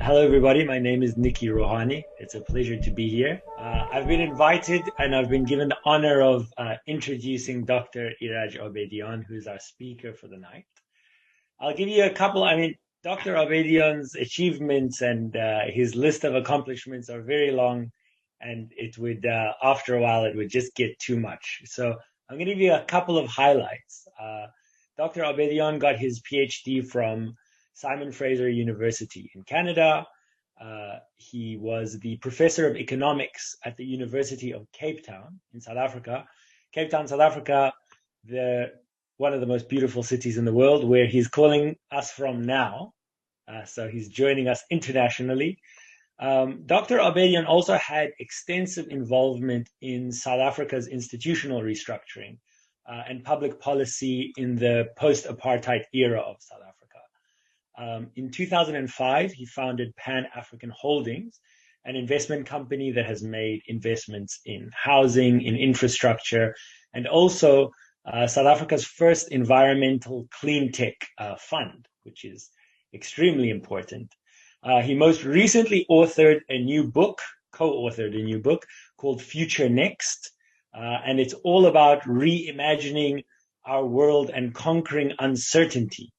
Hello, everybody. My name is Nikki Rohani. It's a pleasure to be here. I've been invited and I've been given the honor of introducing Dr. Iraj Abedian, who's our speaker for the night. I'll give you a couple. Dr. Abedian's achievements and his list of accomplishments are very long, and it would, after a while, it would just get too much. So I'm going to give you a couple of highlights. Dr. Abedian got his PhD from Simon Fraser University in Canada. He was the professor of economics at the University of Cape Town in South Africa. Cape Town, South Africa, one of the most beautiful cities in the world, where he's calling us from now. So he's joining us internationally. Dr. Abedian also had extensive involvement in South Africa's institutional restructuring and public policy in the post-apartheid era of South Africa. In 2005, he founded Pan-African Holdings, an investment company that has made investments in housing, in infrastructure, and also South Africa's first environmental clean tech fund, which is extremely important. He most recently co-authored a new book called Future Next, and it's all about reimagining our world and conquering uncertainty.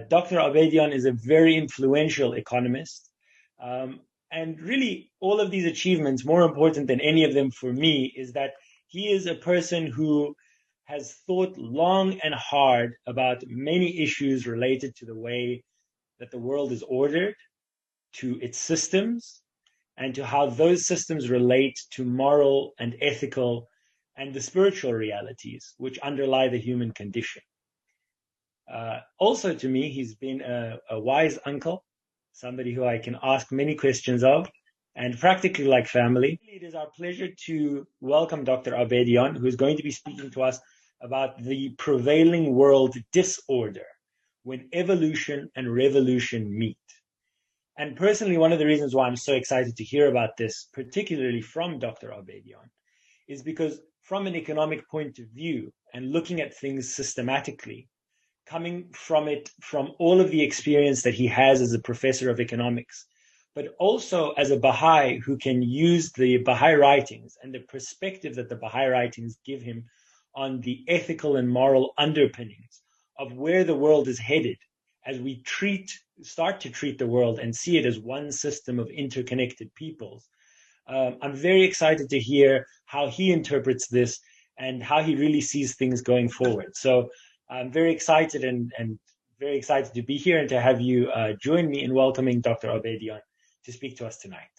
Dr. Abedian is a very influential economist. And really, all of these achievements, more important than any of them for me, is that he is a person who has thought long and hard about many issues related to the way that the world is ordered, to its systems, and to how those systems relate to moral and ethical and the spiritual realities which underlie the human condition. Also, to me, he's been a wise uncle, somebody who I can ask many questions of, and practically like family. It is our pleasure to welcome Dr. Abedian, who is going to be speaking to us about the prevailing world disorder when evolution and revolution meet. And personally, one of the reasons why I'm so excited to hear about this, particularly from Dr. Abedian, is because from an economic point of view and looking at things systematically, coming from all of the experience that he has as a professor of economics, but also as a Baha'i who can use the Baha'i writings and the perspective that the Baha'i writings give him on the ethical and moral underpinnings of where the world is headed as we start to treat the world and see it as one system of interconnected peoples. I'm very excited to hear how he interprets this and how he really sees things going forward. So I'm very excited and very excited to be here and to have you join me in welcoming Dr. Abedian to speak to us tonight.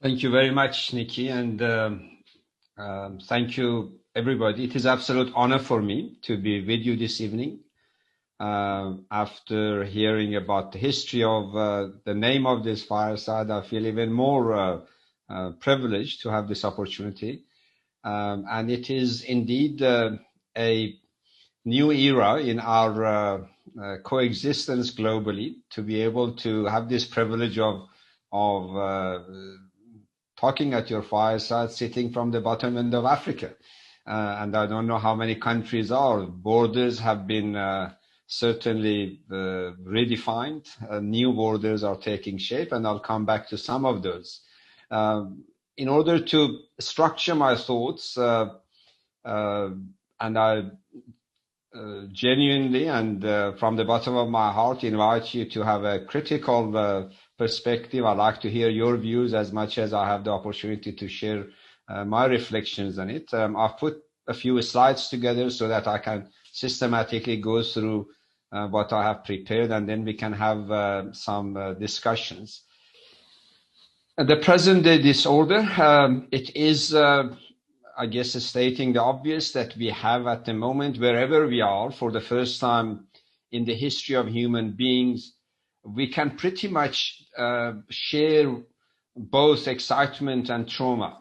Thank you very much, Nikki, and thank you, everybody. It is an absolute honor for me to be with you this evening. After hearing about the history of the name of this fireside, I feel even more privileged to have this opportunity. And it is indeed a new era in our coexistence globally to be able to have this privilege of talking at your fireside, sitting from the bottom end of Africa. And I don't know how many countries are. Borders have been certainly redefined. New borders are taking shape, and I'll come back to some of those. In order to structure my thoughts, and I genuinely and from the bottom of my heart invite you to have a critical perspective. I'd like to hear your views as much as I have the opportunity to share my reflections on it. I've put a few slides together so that I can systematically go through what I have prepared, and then we can have some discussions. The present-day disorder, it is, I guess, stating the obvious that we have at the moment, wherever we are, for the first time in the history of human beings, we can pretty much share both excitement and trauma.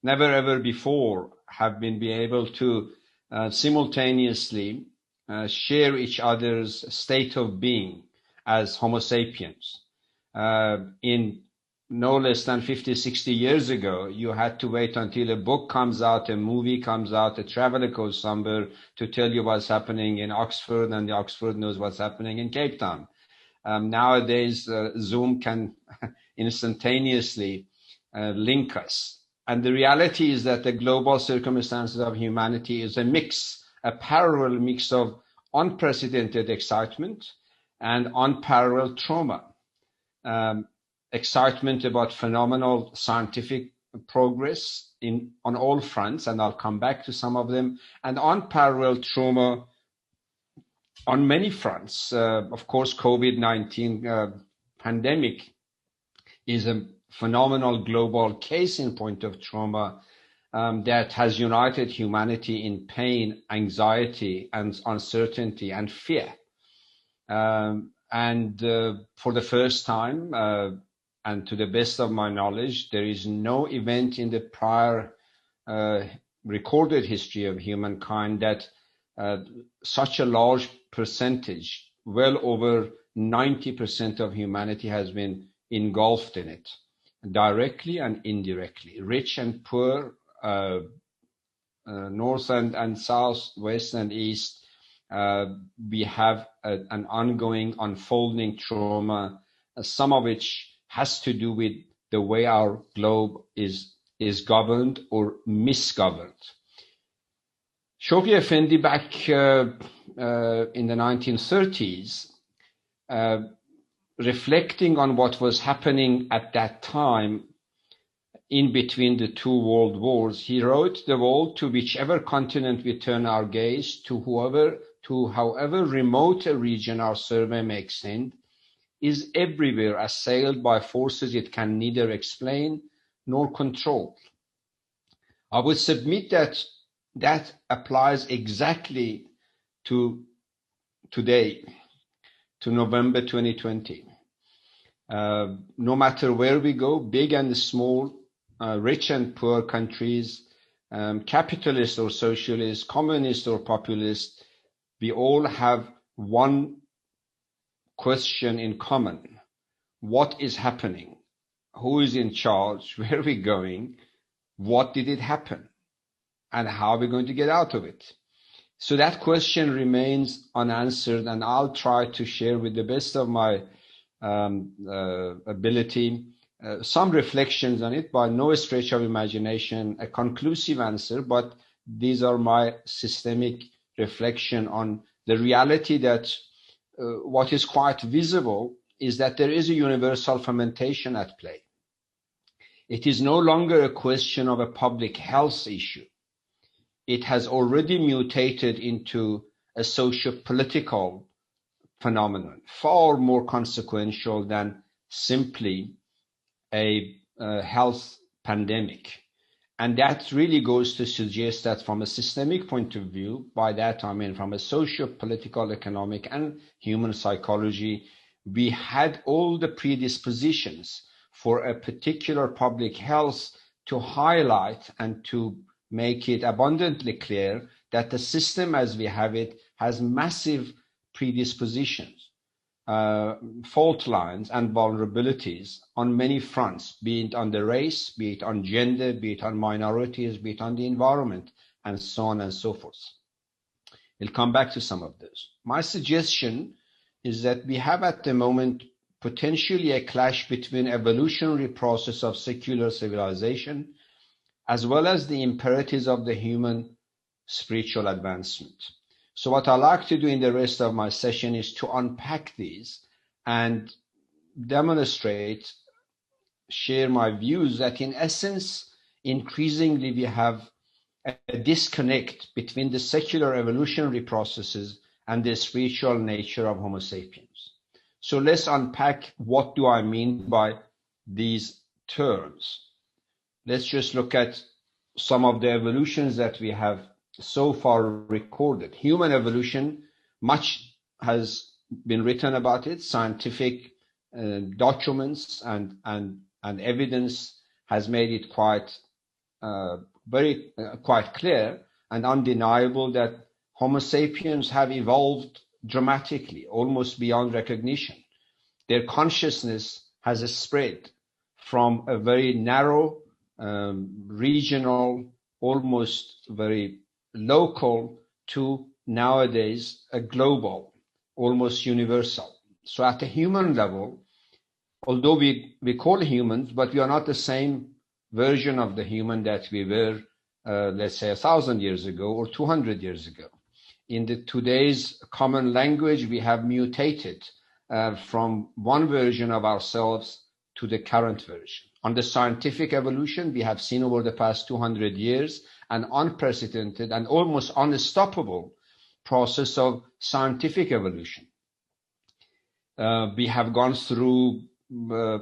Never ever before have been able to simultaneously share each other's state of being as Homo sapiens in no less than 50, 60 years ago, you had to wait until a book comes out, a movie comes out, a traveler goes somewhere to tell you what's happening in Oxford, and the Oxford knows what's happening in Cape Town. Nowadays, Zoom can instantaneously link us. And the reality is that the global circumstances of humanity is a mix, a parallel mix of unprecedented excitement and unparalleled trauma. Excitement about phenomenal scientific progress on all fronts, and I'll come back to some of them, and unparalleled trauma on many fronts. Of course, COVID-19 pandemic is a phenomenal global case in point of trauma that has united humanity in pain, anxiety, and uncertainty and fear. And for the first time, and to the best of my knowledge, there is no event in the prior recorded history of humankind that such a large percentage, well over 90% of humanity has been engulfed in it, directly and indirectly, rich and poor, north and south, west and east. We have an ongoing, unfolding trauma, some of which has to do with the way our globe is governed or misgoverned. Shoghi Effendi, back in the 1930s, reflecting on what was happening at that time in between the two world wars, he wrote, "The world, to whichever continent we turn our gaze, to however remote a region our survey may extend, is everywhere assailed by forces it can neither explain nor control." I would submit that applies exactly to today, to November 2020. No matter where we go, big and small, rich and poor countries, capitalist or socialist, communist or populist, we all have one question in common. What is happening? Who is in charge? Where are we going? What did it happen? And how are we going to get out of it? So that question remains unanswered, and I'll try to share with the best of my ability some reflections on it, by no stretch of imagination a conclusive answer, but these are my systemic reflection on the reality that what is quite visible is that there is a universal fermentation at play. It is no longer a question of a public health issue. It has already mutated into a socio-political phenomenon, far more consequential than simply a health pandemic. And that really goes to suggest that from a systemic point of view, by that I mean from a socio-political, economic, and human psychology, we had all the predispositions for a particular public health to highlight and to make it abundantly clear that the system as we have it has massive predispositions, fault lines and vulnerabilities on many fronts, be it on the race, be it on gender, be it on minorities, be it on the environment, and so on and so forth. We'll come back to some of those. My suggestion is that we have at the moment potentially a clash between evolutionary process of secular civilization as well as the imperatives of the human spiritual advancement. So what I like to do in the rest of my session is to unpack these and demonstrate, share my views that in essence, increasingly we have a disconnect between the secular evolutionary processes and the spiritual nature of Homo sapiens. So let's unpack, what do I mean by these terms? Let's just look at some of the evolutions that we have so far recorded. Human evolution, much has been written about it. Scientific documents and evidence has made it quite clear and undeniable that Homo sapiens have evolved dramatically, almost beyond recognition. Their consciousness has spread from a very narrow, regional, almost very local, to nowadays a global, almost universal. So at a human level, although we call humans, but we are not the same version of the human that we were, let's say, 1,000 years ago or 200 years ago. In today's common language, we have mutated from one version of ourselves to the current version. On the scientific evolution, we have seen over the past 200 years an unprecedented and almost unstoppable process of scientific evolution. We have gone through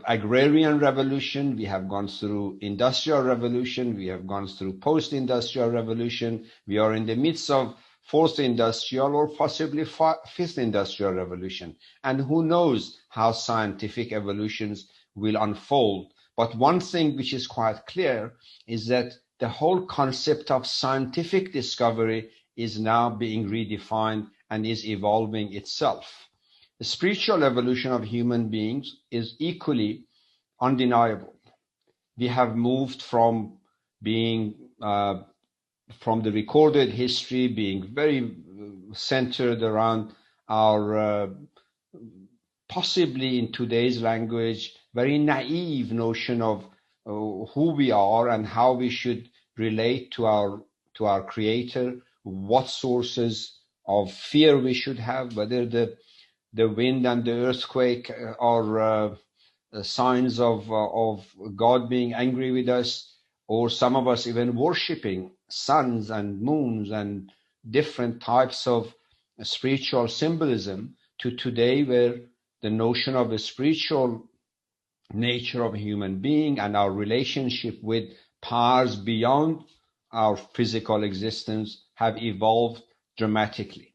agrarian revolution, we have gone through industrial revolution, we have gone through post-industrial revolution, we are in the midst of fourth industrial or possibly fifth industrial revolution. And who knows how scientific evolutions will unfold. But one thing which is quite clear is that the whole concept of scientific discovery is now being redefined and is evolving itself. The spiritual evolution of human beings is equally undeniable. We have moved from being from the recorded history being very centered around our possibly in today's language very naive notion of who we are and how we should relate to our creator, what sources of fear we should have, whether the wind and the earthquake are signs of God being angry with us, or some of us even worshipping suns and moons and different types of spiritual symbolism, to today where the notion of a spiritual nature of a human being and our relationship with powers beyond our physical existence have evolved dramatically.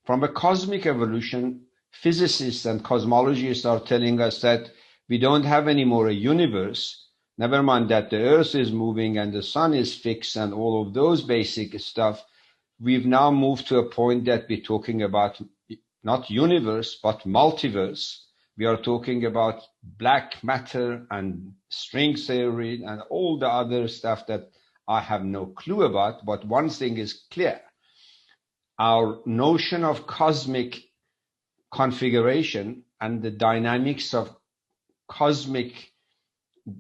From a cosmic evolution, physicists and cosmologists are telling us that we don't have any more a universe. Never mind that the earth is moving and the sun is fixed and all of those basic stuff. We've now moved to a point that we're talking about not universe, but multiverse. We are talking about black matter and string theory and all the other stuff that I have no clue about. But one thing is clear. Our notion of cosmic configuration and the dynamics of cosmic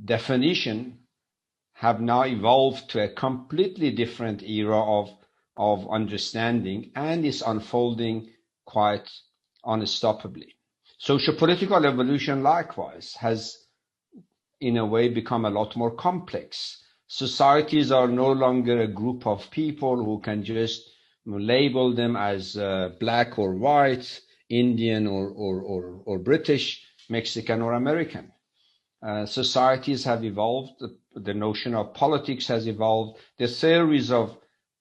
definition have now evolved to a completely different era of understanding, and is unfolding quite unstoppably. Socio-political evolution likewise has in a way become a lot more complex. Societies are no longer a group of people who can just label them as black or white, Indian or British, Mexican or American. Societies have evolved, the notion of politics has evolved, the theories of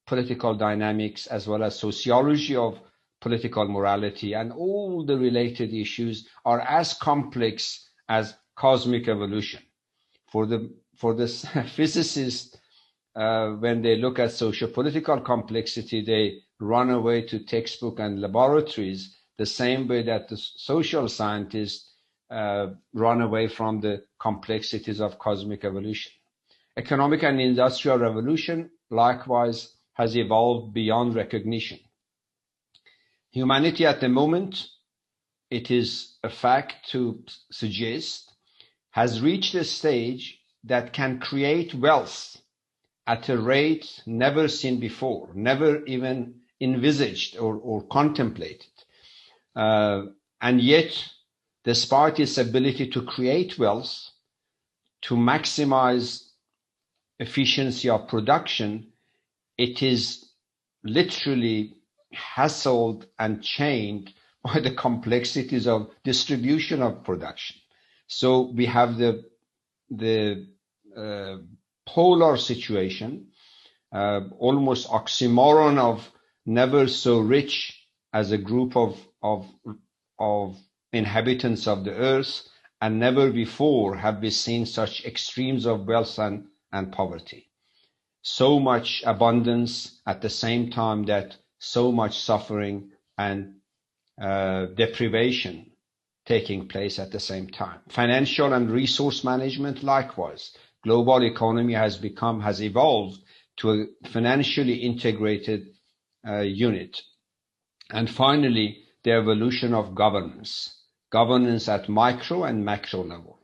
political dynamics as well as sociology of political morality and all the related issues are as complex as cosmic evolution. For the physicists, when they look at socio-political complexity, they run away to textbook and laboratories, the same way that the social scientists run away from the complexities of cosmic evolution. Economic and industrial revolution likewise has evolved beyond recognition. Humanity at the moment, it is a fact to suggest, has reached a stage that can create wealth at a rate never seen before, never even envisaged or contemplated. And yet, despite its ability to create wealth, to maximize efficiency of production, it is literally hassled and chained by the complexities of distribution of production. So we have the polar situation, almost oxymoron of never so rich as a group of inhabitants of the earth, and never before have we seen such extremes of wealth and poverty. So much abundance at the same time that so much suffering and deprivation taking place at the same time. Financial and resource management, likewise. Global economy has evolved to a financially integrated unit. And finally, the evolution of governance at micro and macro level.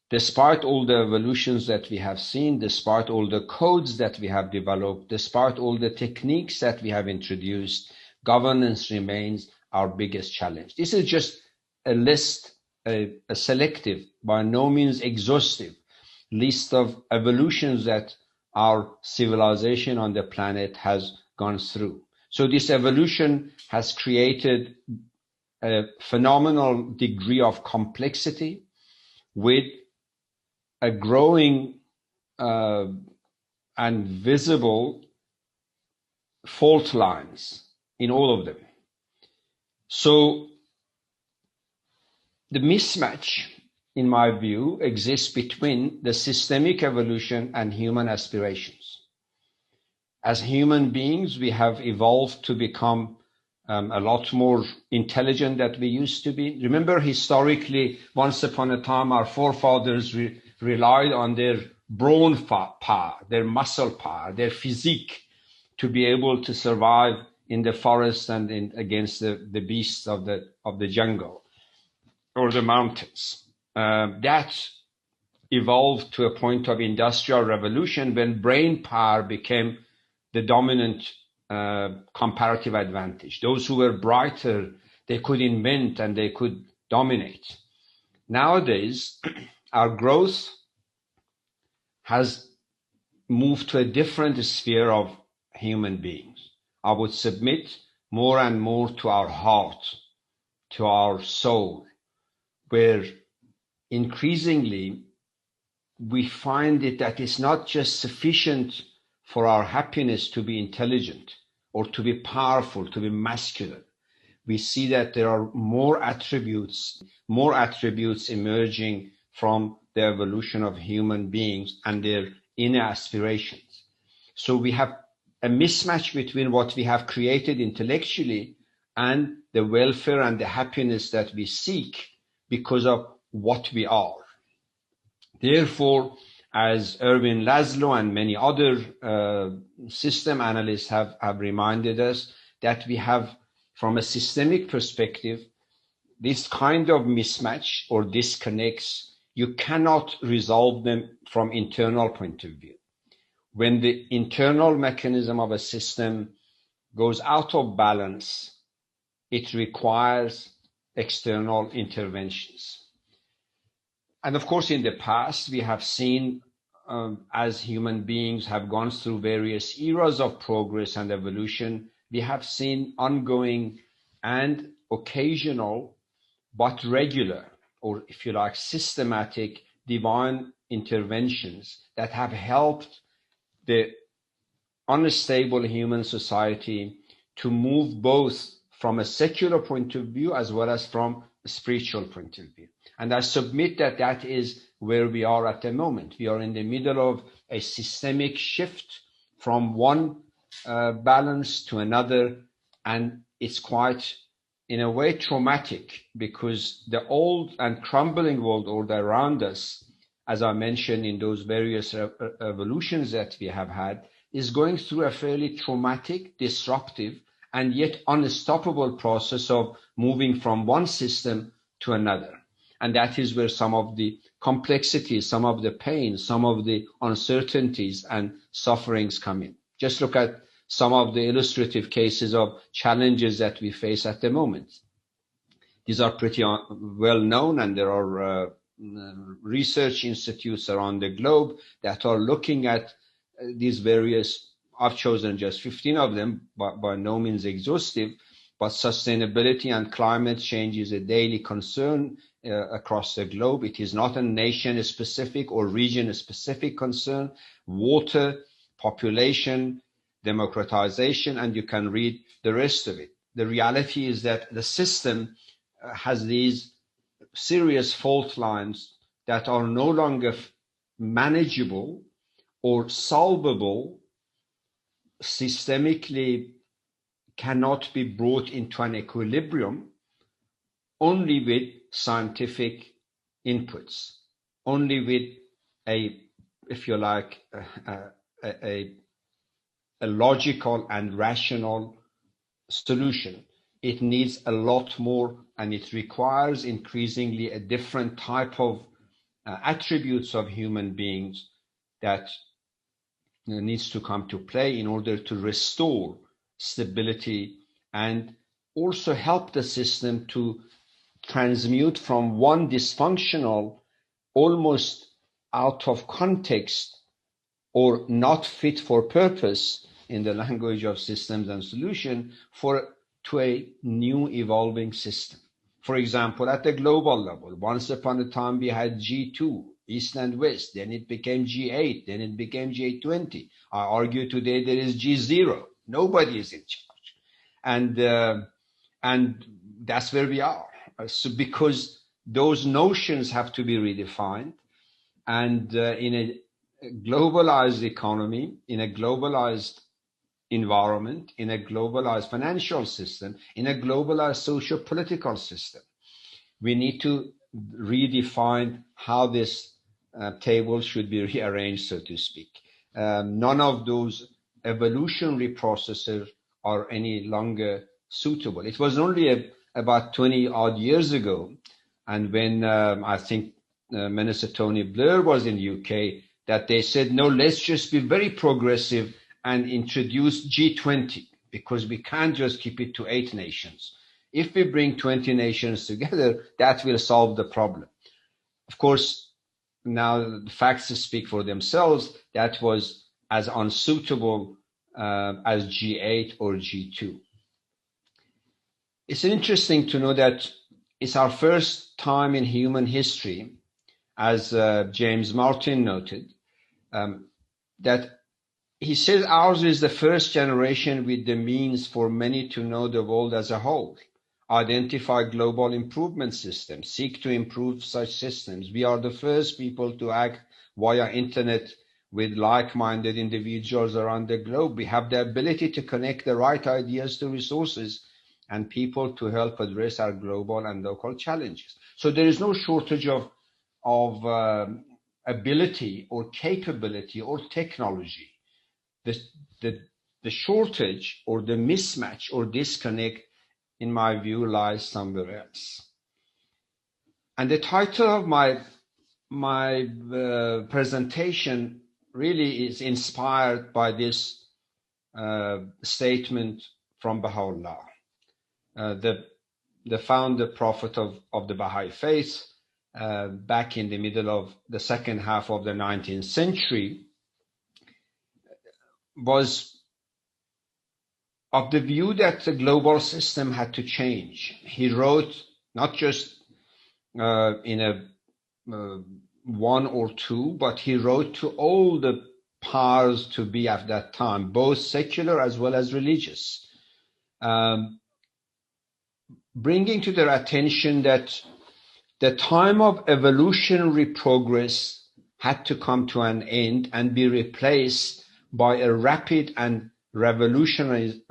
Despite all the evolutions that we have seen, despite all the codes that we have developed, despite all the techniques that we have introduced, governance remains our biggest challenge. This is just a list, a selective, by no means exhaustive list of evolutions that our civilization on the planet has gone through. So this evolution has created a phenomenal degree of complexity with a growing and visible fault lines in all of them. So the mismatch, in my view, exists between the systemic evolution and human aspirations. As human beings, we have evolved to become a lot more intelligent than we used to be. Remember, historically, once upon a time, our forefathers relied on their brawn power, their muscle power, their physique to be able to survive in the forest and against the beasts of the jungle or the mountains. That evolved to a point of industrial revolution when brain power became the dominant comparative advantage. Those who were brighter, they could invent and they could dominate. Nowadays, our growth has moved to a different sphere of human beings. I would submit more and more to our heart, to our soul, where increasingly we find it that it's not just sufficient for our happiness to be intelligent or to be powerful, to be masculine. We see that there are more attributes emerging from the evolution of human beings and their inner aspirations. So we have a mismatch between what we have created intellectually and the welfare and the happiness that we seek because of what we are. Therefore, as Erwin Laszlo and many other system analysts have reminded us, that we have, from a systemic perspective, this kind of mismatch or disconnects, you cannot resolve them from internal point of view. When the internal mechanism of a system goes out of balance, it requires external interventions. And of course, in the past, we have seen, as human beings have gone through various eras of progress and evolution, we have seen ongoing and occasional, but regular, or if you like, systematic divine interventions that have helped the unstable human society to move both from a secular point of view as well as from a spiritual point of view. And I submit that that is where we are at the moment. We are in the middle of a systemic shift from one balance to another, and it's quite, in a way, traumatic, because the old and crumbling world order around us, as I mentioned in those various evolutions that we have had, is going through a fairly traumatic, disruptive, and yet unstoppable process of moving from one system to another. And that is where some of the complexities, some of the pain, some of the uncertainties and sufferings come in. Just look at some of the illustrative cases of challenges that we face at the moment. These are pretty well known, and there are research institutes around the globe that are looking at these various. I've chosen just 15 of them, but by no means exhaustive. But sustainability and climate change is a daily concern across the globe. It is not a nation-specific or region-specific concern. Water, population, democratization, and you can read the rest of it. The reality is that the system has these serious fault lines that are no longer manageable or solvable, systemically cannot be brought into an equilibrium only with scientific inputs, only with a, if you like, a logical and rational solution. It needs a lot more, and it requires increasingly a different type of attributes of human beings that needs to come to play in order to restore stability and also help the system to transmute from one dysfunctional, almost out of context or not fit for purpose in the language of systems and solution to a new evolving system. For example, at the global level, once upon a time we had G2, East and West, then it became G8, then it became G20. I argue today there is G0. Nobody is in charge. And that's where we are. So because those notions have to be redefined, and in a globalized economy, in a globalized environment, in a globalized financial system, in a globalized socio-political system, we need to redefine how this table should be rearranged, so to speak. None of those evolutionary processes are any longer suitable. It was only about 20 odd years ago, and when I think Minister Tony Blair was in UK, that they said, no, let's just be very progressive and introduce G20, because we can't just keep it to 8 nations. If we bring 20 nations together, that will solve the problem. Of course, now the facts speak for themselves. That was as unsuitable as G8 or G2. It's interesting to know that it's our first time in human history, as James Martin noted, that he says ours is the first generation with the means for many to know the world as a whole, identify global improvement systems, seek to improve such systems. We are the first people to act via internet with like-minded individuals around the globe. We have the ability to connect the right ideas to resources and people to help address our global and local challenges. So there is no shortage of ability or capability or technology. The shortage or the mismatch or disconnect, in my view, lies somewhere else. And the title of my presentation really is inspired by this statement from Baha'u'llah, the founder prophet of the Baha'i faith, back in the middle of the second half of the 19th century, was of the view that the global system had to change. He wrote not just in a one or two, but he wrote to all the powers to be at that time, both secular as well as religious, bringing to their attention that the time of evolutionary progress had to come to an end and be replaced by a rapid and revolutionary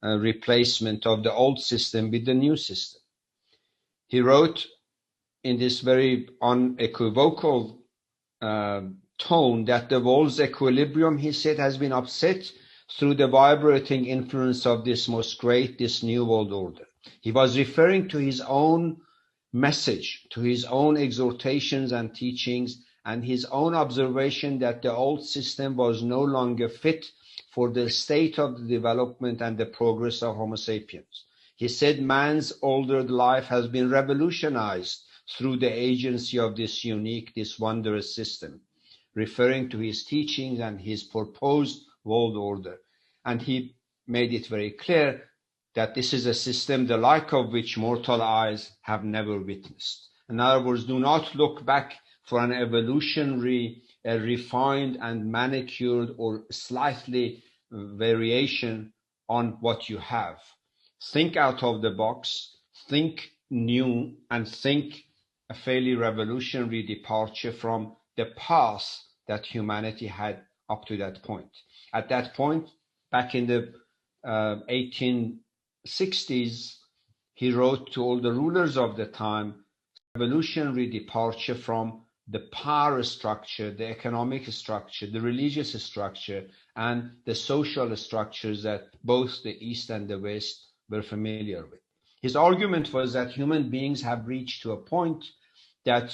replacement of the old system with the new system. He wrote in this very unequivocal tone that the world's equilibrium, he said, has been upset through the vibrating influence of this new world order. He was referring to his own message, to his own exhortations and teachings, and his own observation that the old system was no longer fit for the state of the development and the progress of Homo sapiens. He said man's ordered life has been revolutionized through the agency of this unique, this wondrous system, referring to his teachings and his proposed world order. And he made it very clear that this is a system the like of which mortal eyes have never witnessed. In other words, do not look back for an evolutionary, refined and manicured or slightly variation on what you have. Think out of the box, think new, and think a fairly revolutionary departure from the path that humanity had up to that point. At that point, back in the 1860s, he wrote to all the rulers of the time, revolutionary departure from the power structure, the economic structure, the religious structure, and the social structures that both the East and the West were familiar with. His argument was that human beings have reached to a point that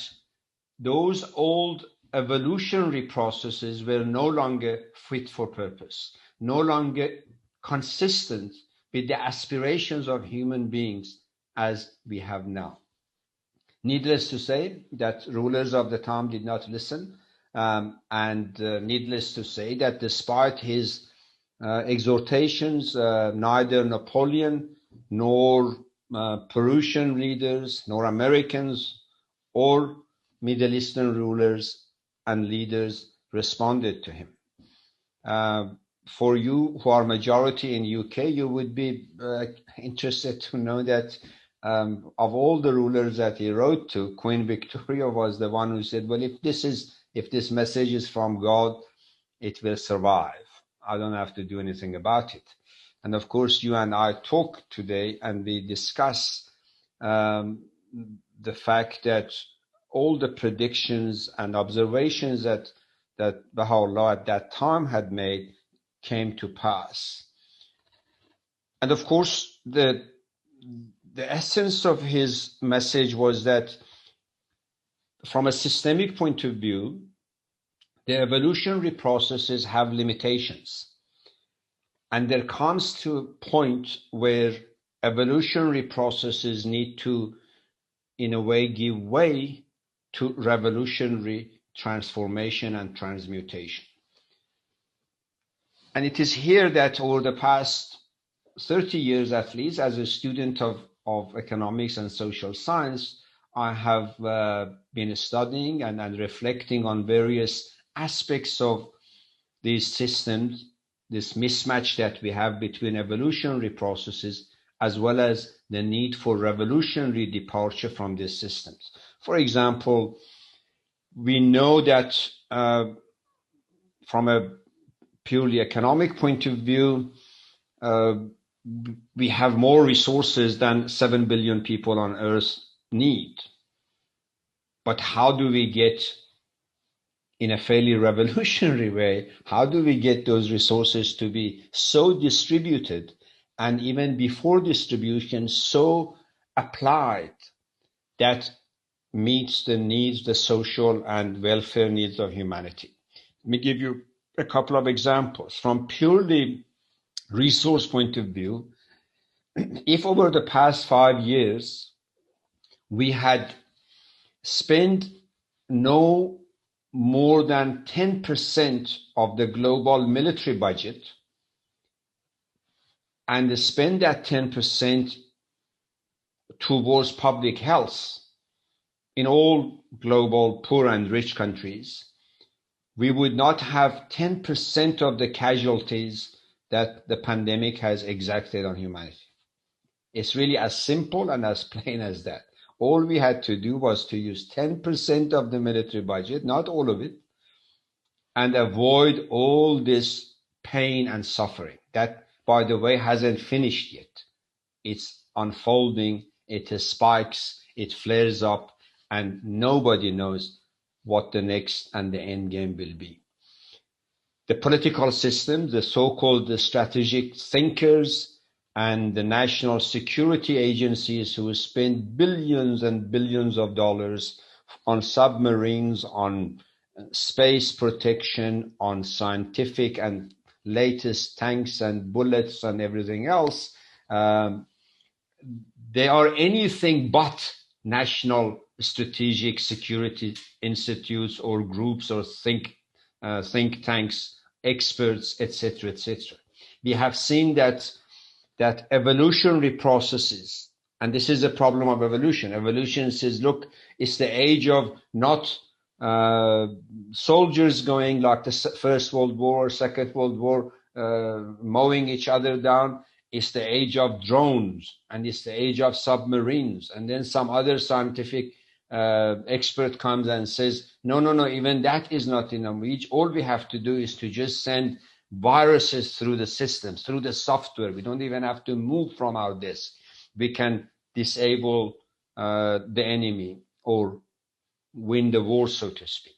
those old evolutionary processes were no longer fit for purpose, no longer consistent with the aspirations of human beings as we have now. Needless to say that rulers of the time did not listen, and needless to say that despite his exhortations, neither Napoleon nor Peruvian leaders, nor Americans or Middle Eastern rulers and leaders responded to him. For you who are majority in UK, you would be interested to know that of all the rulers that he wrote to, Queen Victoria was the one who said, well, if this message is from God, it will survive. I don't have to do anything about it. And of course, you and I talk today and we discuss the fact that all the predictions and observations that Baha'u'llah at that time had made came to pass. And of course, the essence of his message was that from a systemic point of view, the evolutionary processes have limitations. And there comes to a point where evolutionary processes need to, in a way, give way to revolutionary transformation and transmutation. And it is here that over the past 30 years, at least, as a student of economics and social science, I have been studying and reflecting on various aspects of these systems, this mismatch that we have between evolutionary processes, as well as the need for revolutionary departure from these systems. For example, we know that from a purely economic point of view, we have more resources than 7 billion people on Earth need. But how do we get, in a fairly revolutionary way, how do we get those resources to be so distributed, and even before distribution, so applied that meets the needs, the social and welfare needs of humanity? Let me give you a couple of examples. From purely resource point of view, if over the past 5 years we had spent no more than 10% of the global military budget and spend that 10% towards public health in all global poor and rich countries, we would not have 10% of the casualties that the pandemic has exacted on humanity. It's really as simple and as plain as that. All we had to do was to use 10% of the military budget, not all of it, and avoid all this pain and suffering. That, by the way, hasn't finished yet. It's unfolding, it spikes, it flares up, and nobody knows what the next and the end game will be. The political system, the so-called strategic thinkers, and the national security agencies who spend billions and billions of dollars on submarines, on space protection, on scientific and latest tanks and bullets and everything else, they are anything but national strategic security institutes or groups or think tanks, experts, etc., etc. We have seen that evolutionary processes, and this is a problem of evolution. Evolution says, look, it's the age of not soldiers going like the First World War, Second World War, mowing each other down. It's the age of drones, and it's the age of submarines. And then some other scientific expert comes and says, no, even that is not enough. All we have to do is to just send viruses through the systems, through the software. We don't even have to move from our desk. We can disable the enemy or win the war, so to speak.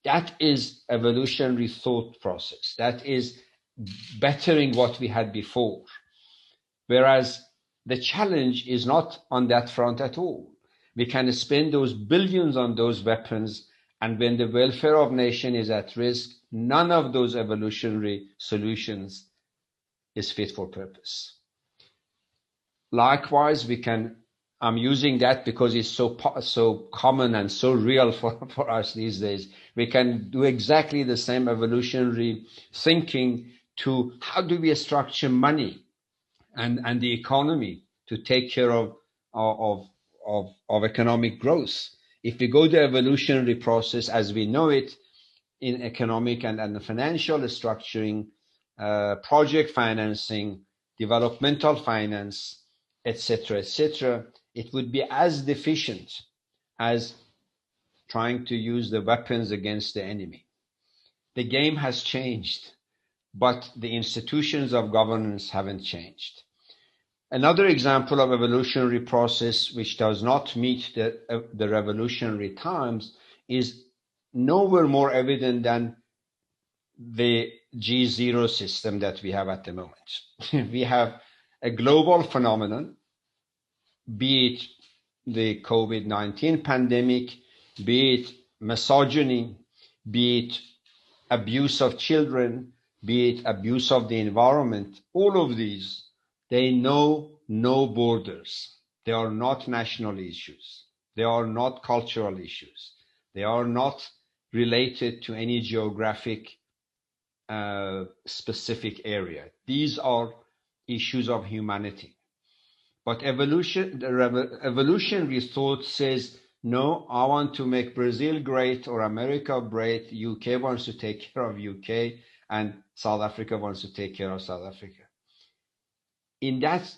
That is evolutionary thought process. That is bettering what we had before. Whereas the challenge is not on that front at all. We can spend those billions on those weapons, and when the welfare of nation is at risk, none of those evolutionary solutions is fit for purpose. Likewise, I'm using that because it's so common and so real for us these days. We can do exactly the same evolutionary thinking to how do we structure money and the economy to take care of economic growth. If we go the evolutionary process as we know it in economic and the financial structuring, project financing, developmental finance, etc., it would be as deficient as trying to use the weapons against the enemy. The game has changed, but the institutions of governance haven't changed. Another example of evolutionary process which does not meet the revolutionary times is nowhere more evident than the G0 system that we have at the moment. We have a global phenomenon, be it the COVID-19 pandemic, be it misogyny, be it abuse of children, be it abuse of the environment. All of these, they know no borders. They are not national issues. They are not cultural issues. They are not related to any geographic specific area. These are issues of humanity. But evolutionary thought says, no, I want to make Brazil great or America great. UK wants to take care of UK and South Africa wants to take care of South Africa. In that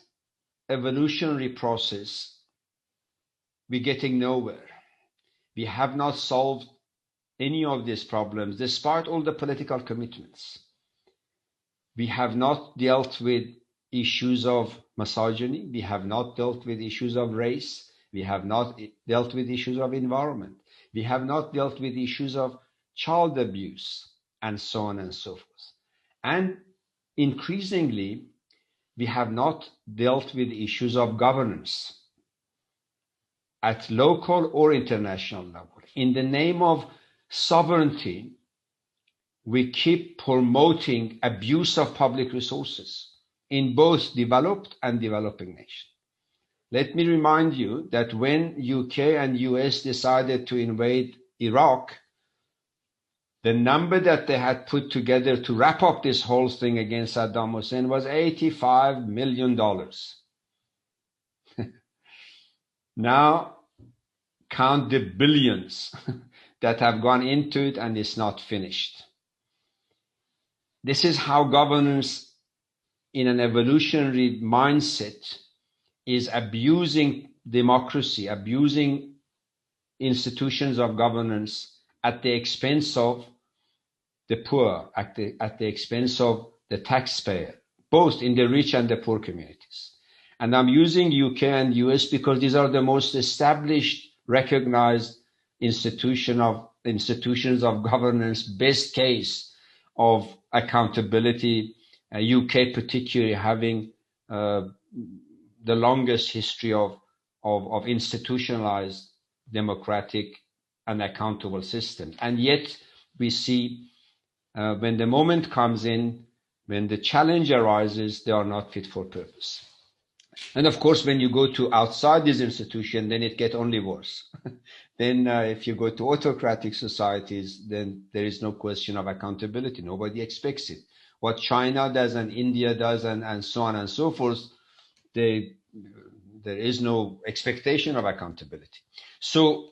evolutionary process, we're getting nowhere. We have not solved any of these problems, despite all the political commitments. We have not dealt with issues of misogyny. We have not dealt with issues of race. We have not dealt with issues of environment. We have not dealt with issues of child abuse, and so on and so forth. And increasingly, we have not dealt with issues of governance at local or international level. In the name of sovereignty, we keep promoting abuse of public resources in both developed and developing nations. Let me remind you that when UK and US decided to invade Iraq, the number that they had put together to wrap up this whole thing against Saddam Hussein was $85 million. Now, count the billions that have gone into it, and it's not finished. This is how governance in an evolutionary mindset is abusing democracy, abusing institutions of governance at the expense of the poor, at the expense of the taxpayer, both in the rich and the poor communities. And I'm using UK and US because these are the most established, recognized institutions of governance, best case of accountability, UK particularly having the longest history of institutionalized democratic and accountable systems. And yet we see when the moment comes in, when the challenge arises, they are not fit for purpose. And of course, when you go to outside this institution, then it gets only worse. Then if you go to autocratic societies, then there is no question of accountability. Nobody expects it. What China does and India does and so on and so forth, there is no expectation of accountability. So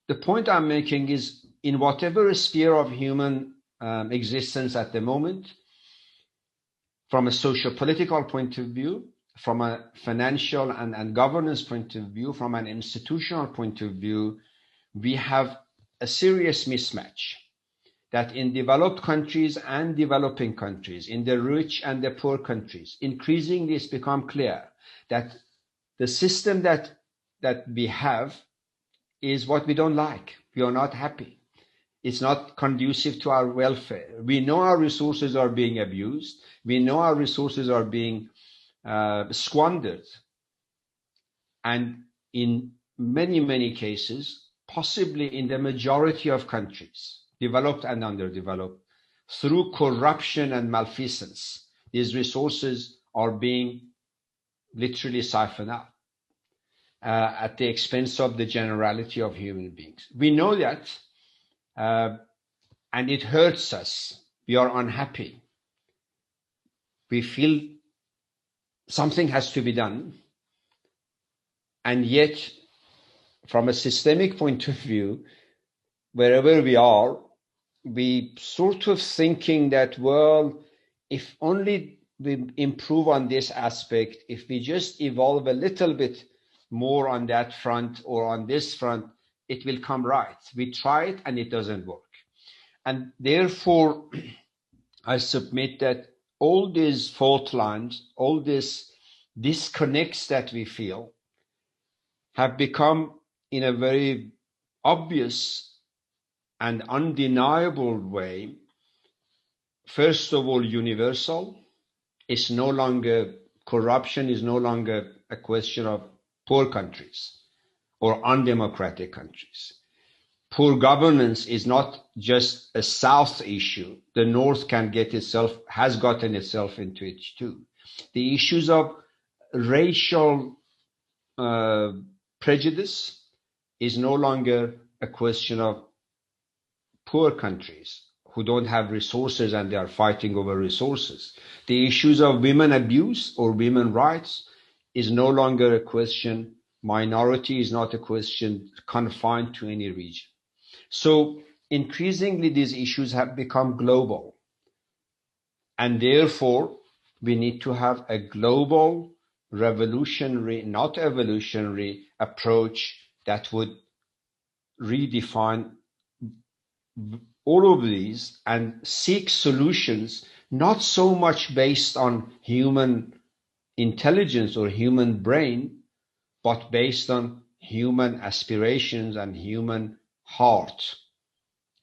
the point I'm making is, in whatever sphere of human existence at the moment, from a socio-political point of view, from a financial and governance point of view, from an institutional point of view, we have a serious mismatch that in developed countries and developing countries, in the rich and the poor countries, increasingly it's become clear that the system that we have is what we don't like. We are not happy. It's not conducive to our welfare. We know our resources are being abused. We know our resources are being squandered. And in many, many cases, possibly in the majority of countries, developed and underdeveloped, through corruption and malfeasance, these resources are being literally siphoned out at the expense of the generality of human beings. We know that, and it hurts us. We are unhappy. We feel something has to be done. And yet, from a systemic point of view, wherever we are, we sort of thinking that, well, if only we improve on this aspect, if we just evolve a little bit more on that front or on this front, it will come right. We try it and it doesn't work. And therefore, I submit that all these fault lines, all these disconnects that we feel have become, in a very obvious and undeniable way, first of all, universal. It's no longer, corruption is no longer a question of poor countries or undemocratic countries. Poor governance is not just a South issue. The North has gotten itself into it too. The issues of racial prejudice is no longer a question of poor countries who don't have resources and they are fighting over resources. The issues of women abuse or women rights is no longer a question. Minority is not a question confined to any region. So increasingly these issues have become global. And therefore, we need to have a global, revolutionary, not evolutionary approach that would redefine all of these and seek solutions, not so much based on human intelligence or human brain, but based on human aspirations and human heart.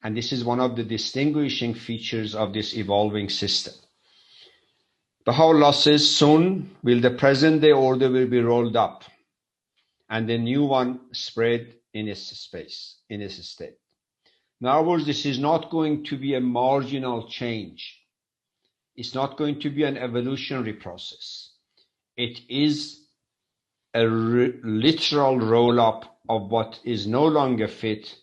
And this is one of the distinguishing features of this evolving system. Baha'u'llah says, soon will the present day order will be rolled up and the new one spread in its space, in its state. In other words, this is not going to be a marginal change. It's not going to be an evolutionary process. It is a literal roll-up of what is no longer fit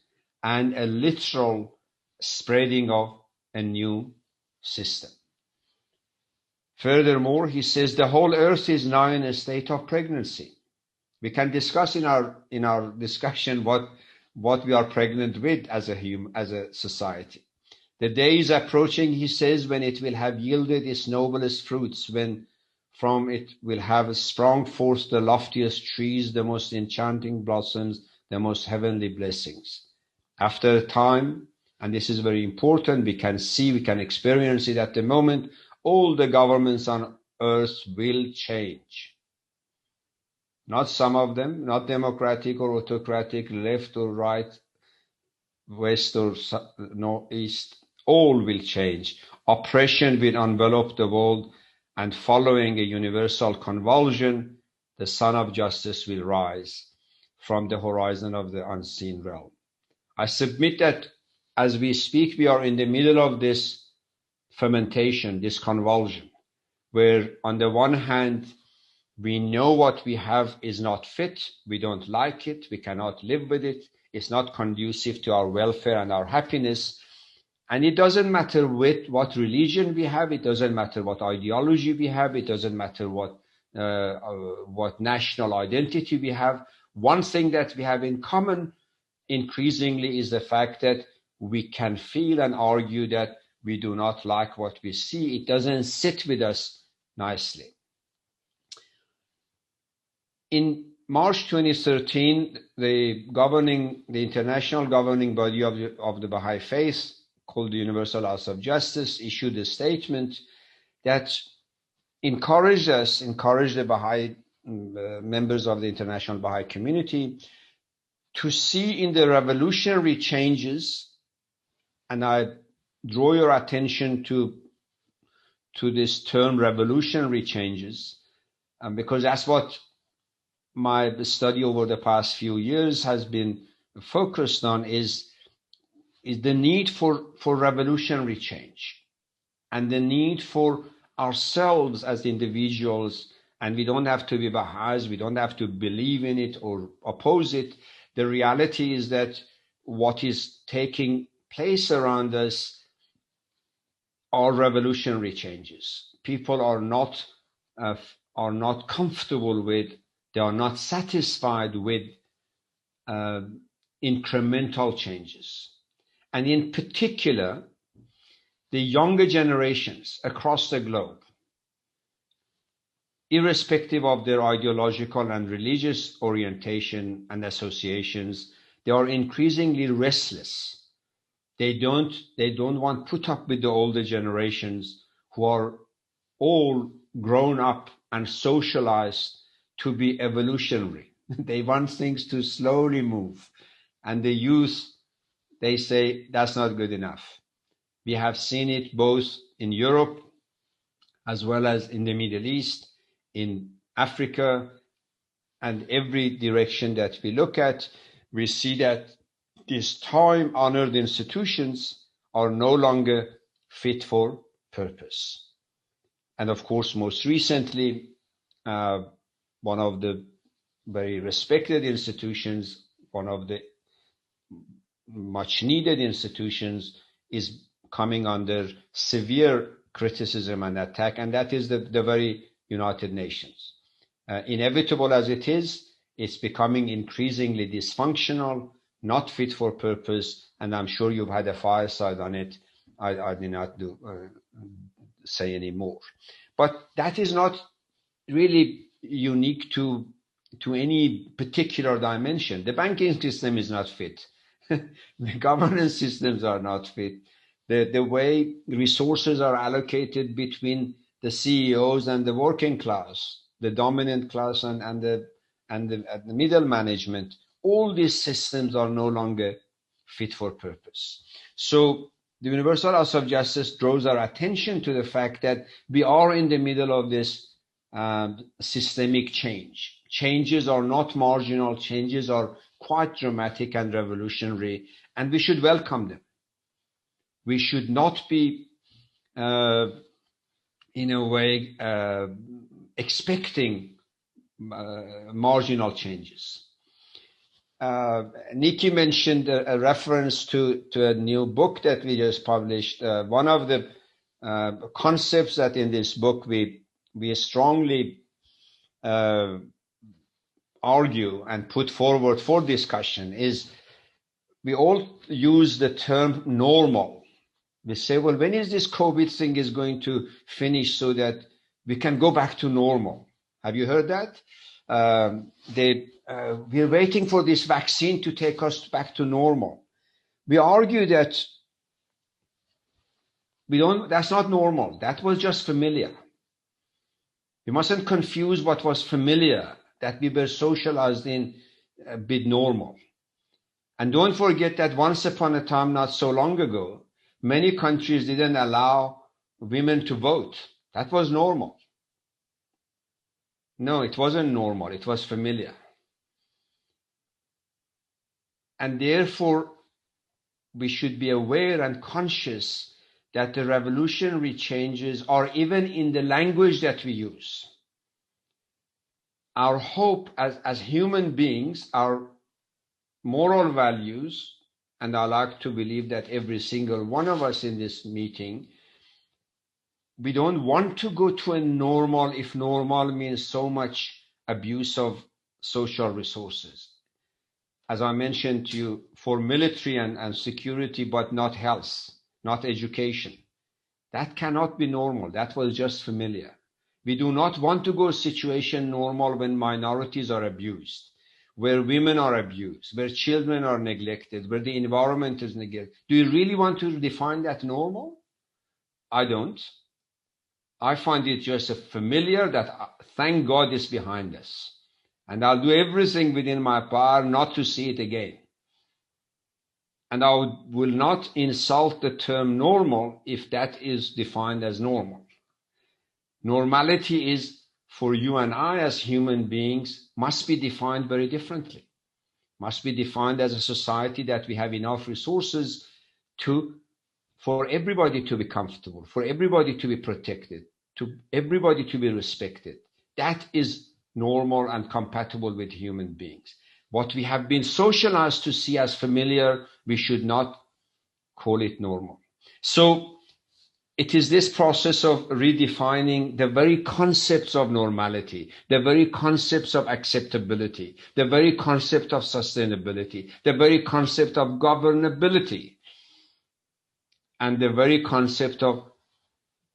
and a literal spreading of a new system. Furthermore, he says the whole earth is now in a state of pregnancy. We can discuss in our discussion what we are pregnant with as a society. The day is approaching, he says, when it will have yielded its noblest fruits, when from it will have sprung forth the loftiest trees, the most enchanting blossoms, the most heavenly blessings. After a time, and this is very important, we can experience it at the moment, all the governments on earth will change. Not some of them, not democratic or autocratic, left or right, west or northeast, all will change. Oppression will envelop the world, and following a universal convulsion, the sun of justice will rise from the horizon of the unseen realm. I submit that as we speak, we are in the middle of this fermentation, this convulsion, where on the one hand, we know what we have is not fit, we don't like it, we cannot live with it, it's not conducive to our welfare and our happiness. And it doesn't matter what religion we have, it doesn't matter what ideology we have, it doesn't matter what national identity we have. One thing that we have in common increasingly is the fact that we can feel and argue that we do not like what we see. It doesn't sit with us nicely. In March 2013, the international governing body of the Baha'i faith, called the Universal House of Justice, issued a statement that encouraged the Baha'i members of the international Baha'i community, to see in the revolutionary changes, and I draw your attention to this term revolutionary changes, because that's what my study over the past few years has been focused on, is the need for revolutionary change and the need for ourselves as individuals. And we don't have to be Baha'is, we don't have to believe in it or oppose it. The reality is that what is taking place around us are revolutionary changes. People are not comfortable with, they are not satisfied with incremental changes. And in particular, the younger generations across the globe, irrespective of their ideological and religious orientation and associations, they are increasingly restless. They don't want to put up with the older generations who are all grown up and socialized to be evolutionary. They want things to slowly move. And the youth, they say that's not good enough. We have seen it both in Europe as well as in the Middle East, in Africa, and every direction that we look at, we see that these time-honored institutions are no longer fit for purpose. And of course, most recently, one of the very respected institutions, one of the much needed institutions, is coming under severe criticism and attack, and that is the very United Nations. Inevitable as it is, it's becoming increasingly dysfunctional, not fit for purpose, and I'm sure you've had a fireside on it. I did not say any more. But that is not really unique to any particular dimension. The banking system is not fit. The governance systems are not fit. The way resources are allocated between the CEOs and the working class, the dominant class and the middle management, all these systems are no longer fit for purpose. So the Universal House of Justice draws our attention to the fact that we are in the middle of this systemic change. Changes are not marginal, changes are quite dramatic and revolutionary, and we should welcome them. We should not be, in a way, expecting marginal changes. Nikki mentioned a reference to a new book that we just published. One of the concepts that in this book we strongly argue and put forward for discussion is, we all use the term normal. We say, well, when is this COVID thing is going to finish so that we can go back to normal? Have you heard that? We're waiting for this vaccine to take us back to normal. We argue that that's not normal. That was just familiar. We mustn't confuse what was familiar, that we were socialized in, with normal. And don't forget that once upon a time, not so long ago, many countries didn't allow women to vote. That was normal. No, it wasn't normal. It was familiar. And therefore, we should be aware and conscious that the revolutionary changes are even in the language that we use. Our hope as human beings, our moral values, and I like to believe that every single one of us in this meeting, we don't want to go to a normal if normal means so much abuse of social resources. As I mentioned to you, for military and security, but not health, not education. That cannot be normal. That was just familiar. We do not want to go situation normal when minorities are abused, where women are abused, where children are neglected, where the environment is neglected. Do you really want to define that normal? I don't. I find it just a familiar that thank God is behind us. And I'll do everything within my power not to see it again. And I will not insult the term normal if that is defined as normal. Normality is, for you and I as human beings, must be defined very differently. Must be defined as a society that we have enough resources for everybody to be comfortable, for everybody to be protected, to everybody to be respected. That is normal and compatible with human beings. What we have been socialized to see as familiar, we should not call it normal. So it is this process of redefining the very concepts of normality, the very concepts of acceptability, the very concept of sustainability, the very concept of governability, and the very concept of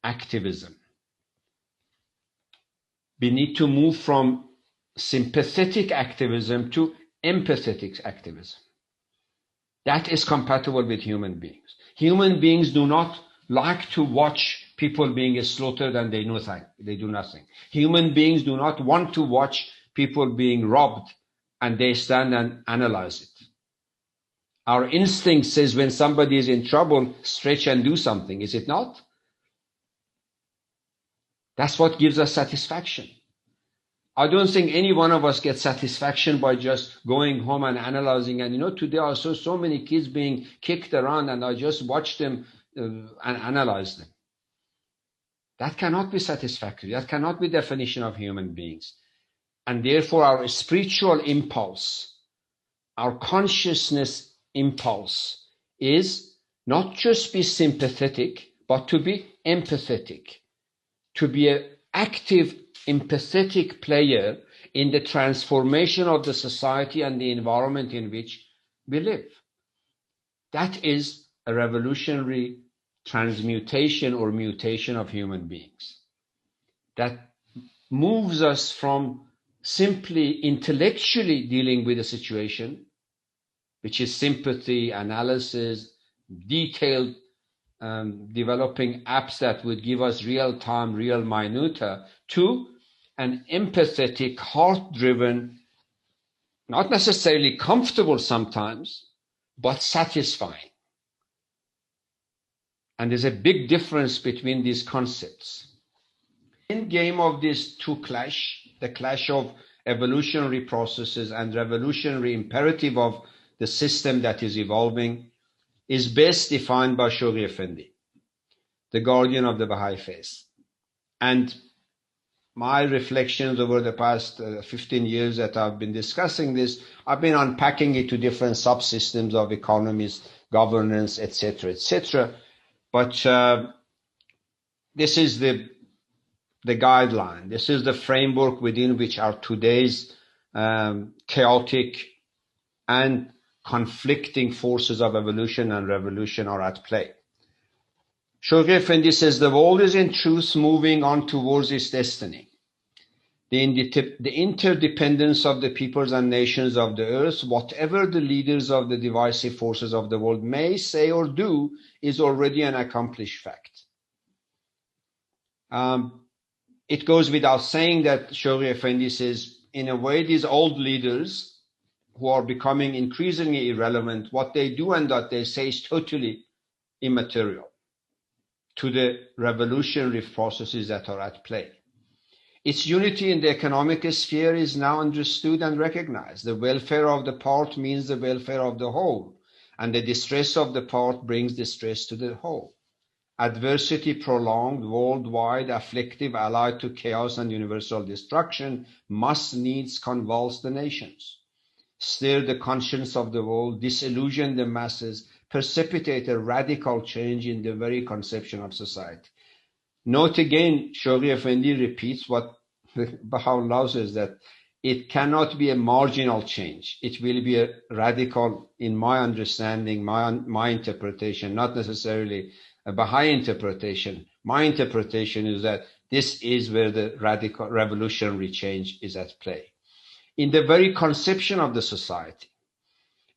activism. We need to move from sympathetic activism to empathetic activism. That is compatible with human beings. Human beings do not like to watch people being slaughtered and they do nothing. Human beings do not want to watch people being robbed and they stand and analyze it. Our instinct says when somebody is in trouble, stretch and do something, is it not? That's what gives us satisfaction. I don't think any one of us gets satisfaction by just going home and analyzing. And today I saw so many kids being kicked around and I just watched them and analyzed them. That cannot be satisfactory. That cannot be the definition of human beings. And therefore our spiritual impulse, our consciousness impulse is not just be sympathetic, but to be empathetic, to be an active, empathetic player in the transformation of the society and the environment in which we live. That is a revolutionary transmutation or mutation of human beings that moves us from simply intellectually dealing with a situation, which is sympathy, analysis, detailed developing apps that would give us real-time, real minuta, to an empathetic, heart-driven, not necessarily comfortable sometimes, but satisfying. And there's a big difference between these concepts. In game of these two clash, the clash of evolutionary processes and revolutionary imperative of the system that is evolving, is best defined by Shoghi Effendi, the guardian of the Baha'i faith. And my reflections over the past 15 years that I've been discussing this, I've been unpacking it to different subsystems of economies, governance, etc., etc. But this is the guideline. This is the framework within which our today's chaotic and conflicting forces of evolution and revolution are at play. Shoghi Effendi says the world is in truth moving on towards its destiny. The interdependence of the peoples and nations of the earth, whatever the leaders of the divisive forces of the world may say or do, is already an accomplished fact. It goes without saying that Shoghi Effendi says, in a way, these old leaders who are becoming increasingly irrelevant, what they do and what they say is totally immaterial to the revolutionary processes that are at play. Its unity in the economic sphere is now understood and recognized. The welfare of the part means the welfare of the whole, and the distress of the part brings distress to the whole. Adversity prolonged, worldwide, afflictive, allied to chaos and universal destruction, must needs convulse the nations, stir the conscience of the world, disillusion the masses, precipitate a radical change in the very conception of society. Note again, Shoghi Effendi repeats what Baha'u'llah says, that it cannot be a marginal change. It will be a radical, in my understanding, my interpretation, not necessarily a Baha'i interpretation. My interpretation is that this is where the radical revolutionary change is at play. In the very conception of the society,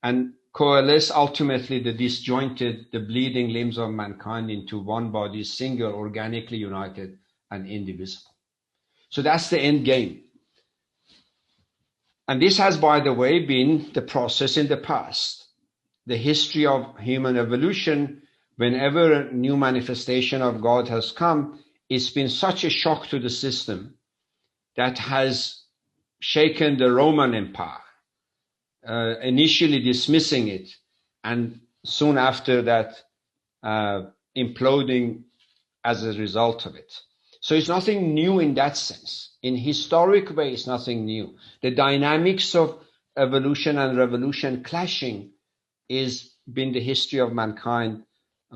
and coalesce ultimately the disjointed, the bleeding limbs of mankind into one body, single, organically united and indivisible. So that's the end game. And this has, by the way, been the process in the past. The history of human evolution, whenever a new manifestation of God has come, it's been such a shock to the system that has shaken the Roman Empire, initially dismissing it, and soon after that imploding as a result of it. So it's nothing new in that sense. In historic way, it's nothing new. The dynamics of evolution and revolution clashing is been the history of mankind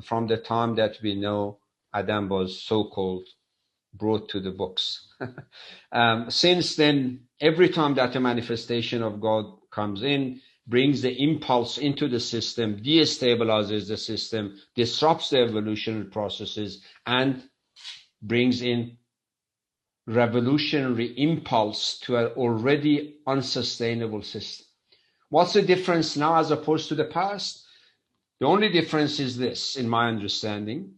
from the time that we know Adam was so-called brought to the books. Since then, every time that a manifestation of God comes in, brings the impulse into the system, destabilizes the system, disrupts the evolutionary processes, and brings in revolutionary impulse to an already unsustainable system. What's the difference now as opposed to the past? The only difference is this, in my understanding.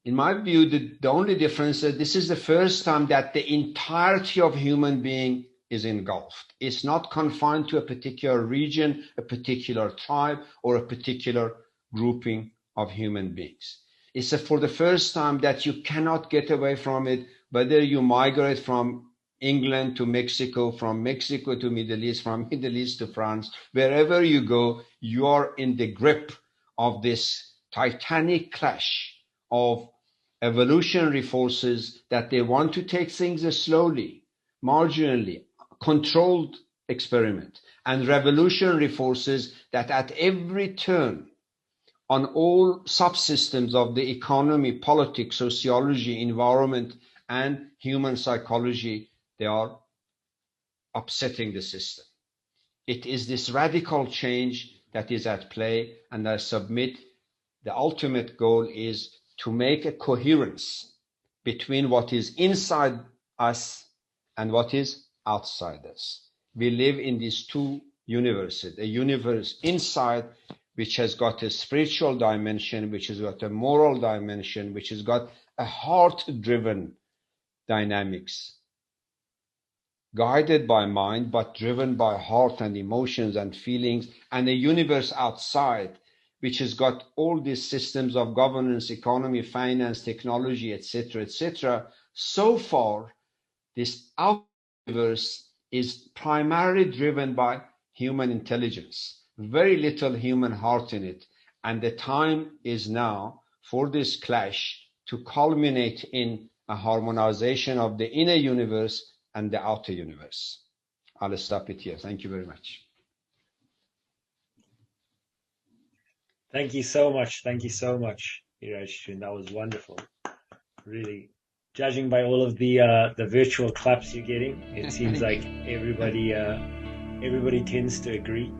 In my view, the only difference is this is the first time that the entirety of human being is engulfed. It's not confined to a particular region, a particular tribe, or a particular grouping of human beings. It's for the first time that you cannot get away from it, whether you migrate from England to Mexico, from Mexico to Middle East, from Middle East to France. Wherever you go, you are in the grip of this titanic clash of evolutionary forces that they want to take things slowly, marginally, controlled experiment, and revolutionary forces that at every turn on all subsystems of the economy, politics, sociology, environment, and human psychology, they are upsetting the system. It is this radical change that is at play, and I submit the ultimate goal is to make a coherence between what is inside us and what is outside us. We live in these two universes, a universe inside which has got a spiritual dimension, which has got a moral dimension, which has got a heart-driven dynamics, guided by mind, but driven by heart and emotions and feelings, and a universe outside, which has got all these systems of governance, economy, finance, technology, etc., etc. So far, this outer universe is primarily driven by human intelligence, very little human heart in it. And the time is now for this clash to culminate in a harmonization of the inner universe and the outer universe. I'll stop it here. Thank you very much. Thank you so much. Thank you so much, Iraj. That was wonderful. Really, judging by all of the virtual claps you're getting, it seems like everybody tends to agree.